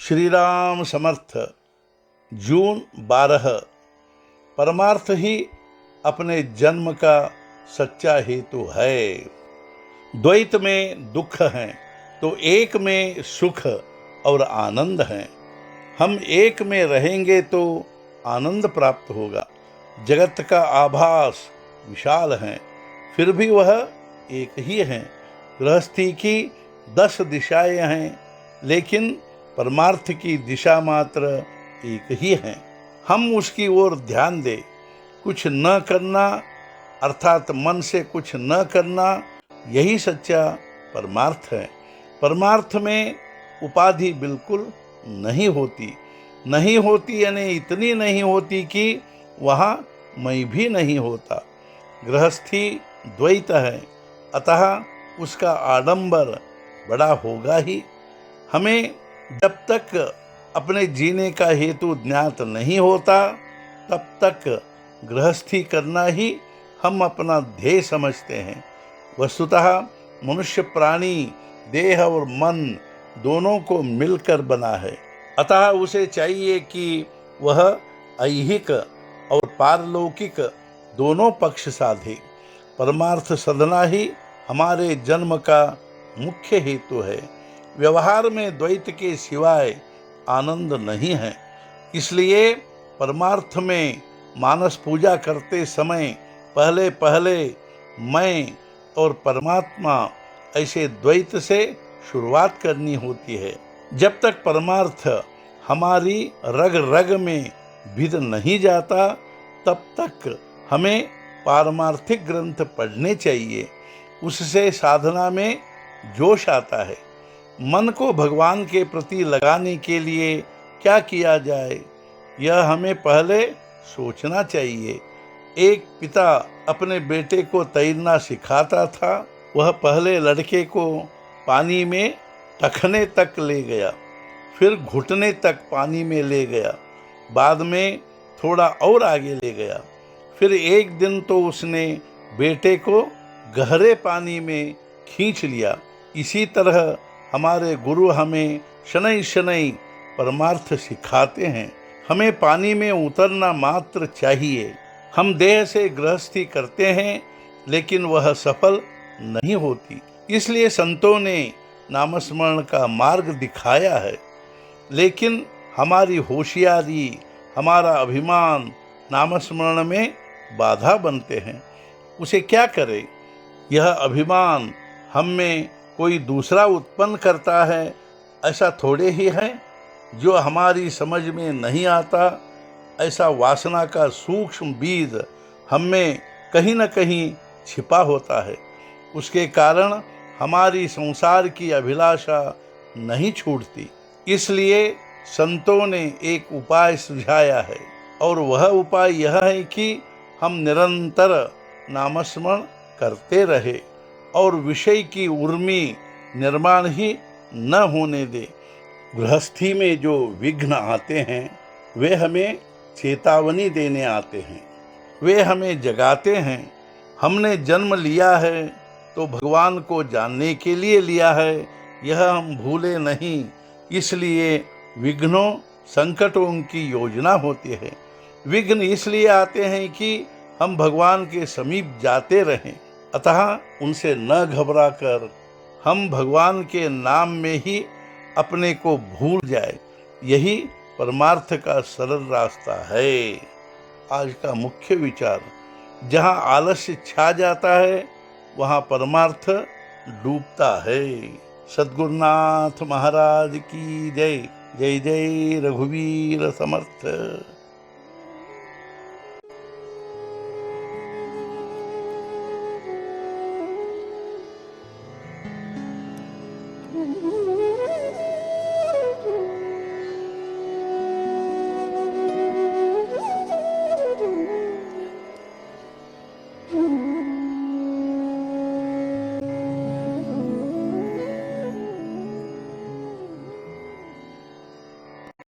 श्री राम समर्थ। जून 12। परमार्थ ही अपने जन्म का सच्चा हेतु है। द्वैत में दुख है तो एक में सुख और आनंद है। हम एक में रहेंगे तो आनंद प्राप्त होगा। जगत का आभास विशाल है, फिर भी वह एक ही है। गृहस्थी की 10 दिशाएं हैं, लेकिन परमार्थ की दिशा मात्र एक ही है। हम उसकी ओर ध्यान दें। कुछ न करना अर्थात मन से कुछ न करना, यही सच्चा परमार्थ है। परमार्थ में उपाधि बिल्कुल नहीं होती यानी इतनी नहीं होती कि वहाँ मैं भी नहीं होता। गृहस्थी द्वैत है, अतः उसका आडंबर बड़ा होगा ही। हमें जब तक अपने जीने का हेतु ज्ञात नहीं होता, तब तक गृहस्थी करना ही हम अपना ध्येय समझते हैं। वस्तुतः मनुष्य प्राणी देह और मन दोनों को मिलकर बना है, अतः उसे चाहिए कि वह ऐहिक और पारलौकिक दोनों पक्ष साधे। परमार्थ साधना ही हमारे जन्म का मुख्य हेतु है। व्यवहार में द्वैत के सिवाय आनंद नहीं है। इसलिए परमार्थ में मानस पूजा करते समय पहले पहले मैं और परमात्मा ऐसे द्वैत से शुरुआत करनी होती है। जब तक परमार्थ हमारी रग रग में भिद नहीं जाता, तब तक हमें पारमार्थिक ग्रंथ पढ़ने चाहिए। उससे साधना में जोश आता है। मन को भगवान के प्रति लगाने के लिए क्या किया जाए, यह हमें पहले सोचना चाहिए। एक पिता अपने बेटे को तैरना सिखाता था। वह पहले लड़के को पानी में टखने तक ले गया, फिर घुटने तक पानी में ले गया, बाद में थोड़ा और आगे ले गया। फिर एक दिन तो उसने बेटे को गहरे पानी में खींच लिया। इसी तरह हमारे गुरु हमें शनै शनै परमार्थ सिखाते हैं। हमें पानी में उतरना मात्र चाहिए। हम देह से गृहस्थी करते हैं, लेकिन वह सफल नहीं होती। इसलिए संतों ने नामस्मरण का मार्ग दिखाया है, लेकिन हमारी होशियारी, हमारा अभिमान नामस्मरण में बाधा बनते हैं। उसे क्या करें? यह अभिमान हम में कोई दूसरा उत्पन्न करता है, ऐसा थोड़े ही है। जो हमारी समझ में नहीं आता, ऐसा वासना का सूक्ष्म बीज हम में कहीं न कहीं छिपा होता है। उसके कारण हमारी संसार की अभिलाषा नहीं छूटती। इसलिए संतों ने एक उपाय सुझाया है, और वह उपाय यह है कि हम निरंतर नामस्मरण करते रहे और विषय की उर्मी निर्माण ही न होने दे। गृहस्थी में जो विघ्न आते हैं, वे हमें चेतावनी देने आते हैं, वे हमें जगाते हैं। हमने जन्म लिया है तो भगवान को जानने के लिए लिया है, यह हम भूले नहीं। इसलिए विघ्नों संकटों की योजना होती है। विघ्न इसलिए आते हैं कि हम भगवान के समीप जाते रहें, अतः उनसे न घबरा कर हम भगवान के नाम में ही अपने को भूल जाए। यही परमार्थ का सरल रास्ता है। आज का मुख्य विचार, जहाँ आलस्य छा जाता है, वहाँ परमार्थ डूबता है। सद्गुरुनाथ महाराज की जय। जय जय रघुवीर समर्थ। Mm-hmm.